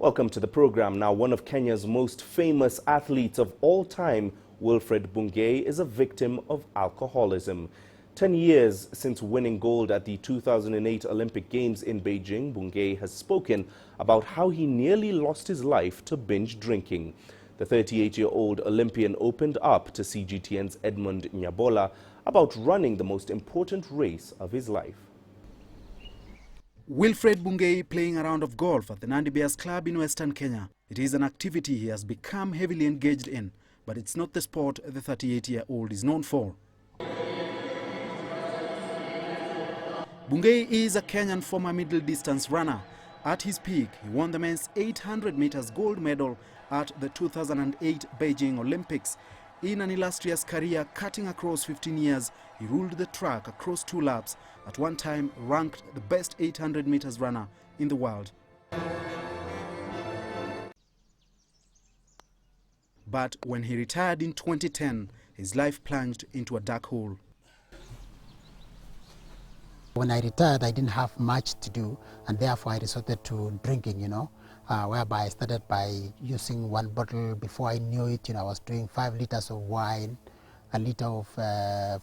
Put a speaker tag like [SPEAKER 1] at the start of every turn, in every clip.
[SPEAKER 1] Welcome to the program. Now, one of Kenya's most famous athletes of all time, Wilfred Bungei, is a victim of alcoholism. 10 years since winning gold at the 2008 Olympic Games in Beijing, Bungei has spoken about how he nearly lost his life to binge drinking. The 38-year-old Olympian opened up to CGTN's Edmond Nyabola about running the most important race of his life.
[SPEAKER 2] Wilfred Bungei playing a round of golf at the Nandi Bears Club in Western Kenya. It is an activity he has become heavily engaged in, but it's not the sport the 38-year-old is known for. Bungei is a Kenyan former middle distance runner. At his peak, he won the men's 800 meters gold medal at the 2008 Beijing Olympics. In an illustrious career cutting across 15 years, he ruled the track across 2 laps, at one time ranked the best 800 meters runner in the world. But when he retired in 2010, his life plunged into a dark hole.
[SPEAKER 3] When I retired, I didn't have much to do, and therefore I resorted to drinking, whereby I started by using 1 bottle. Before I knew it, I was doing 5 liters of wine, a liter of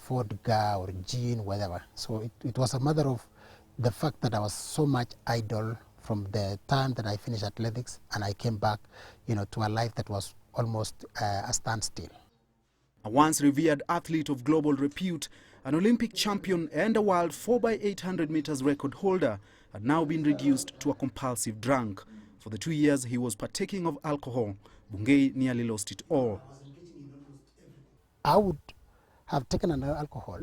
[SPEAKER 3] vodka or gin, whatever. So it was a matter of the fact that I was so much idle from the time that I finished athletics, and I came back, to a life that was almost a standstill.
[SPEAKER 2] A once revered athlete of global repute, an Olympic champion and a world 4x800 meters record holder, had now been reduced to a compulsive drunk. For the 2 years he was partaking of alcohol, Bungei nearly lost it all.
[SPEAKER 3] I would have taken an alcohol.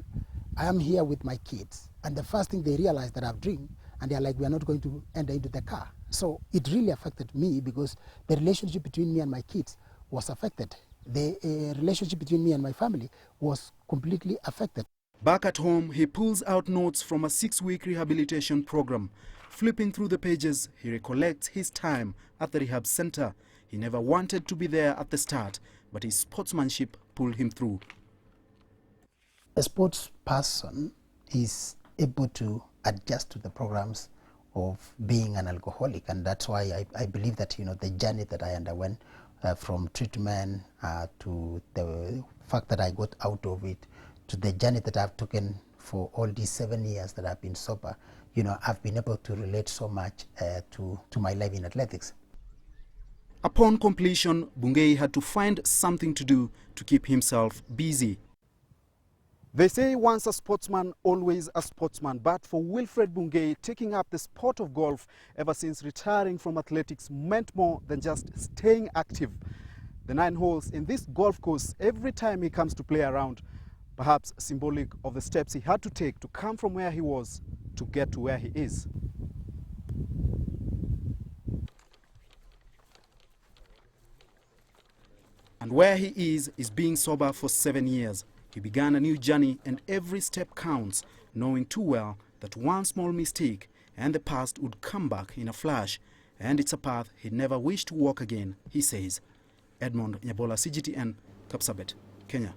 [SPEAKER 3] I am here with my kids, and the first thing they realize that I've drank, and they're like, we are not going to enter into the car. So it really affected me because the relationship between me and my kids was affected. The relationship between me and my family was completely affected.
[SPEAKER 2] Back at home, he pulls out notes from a 6-week rehabilitation program. Flipping through the pages, he recollects his time at the rehab center. He never wanted to be there at the start, but his sportsmanship pulled him through.
[SPEAKER 3] A sports person is able to adjust to the programs of being an alcoholic, and that's why I believe that the journey that I underwent from treatment to the fact that I got out of it, to the journey that I've taken for all these 7 years that I've been sober, I've been able to relate so much to my life in athletics.
[SPEAKER 2] Upon completion, Bungei had to find something to do to keep himself busy. They say once a sportsman, always a sportsman. But for Wilfred Bungei, taking up the sport of golf ever since retiring from athletics meant more than just staying active. The 9 holes in this golf course, every time he comes to play around, perhaps symbolic of the steps he had to take to come from where he was to get to where he is. And where he is being sober for 7 years. He began a new journey, and every step counts, knowing too well that one small mistake and the past would come back in a flash. And it's a path he never wished to walk again, he says. Edmond, Nyabola, CGTN, Kapsabet, Kenya.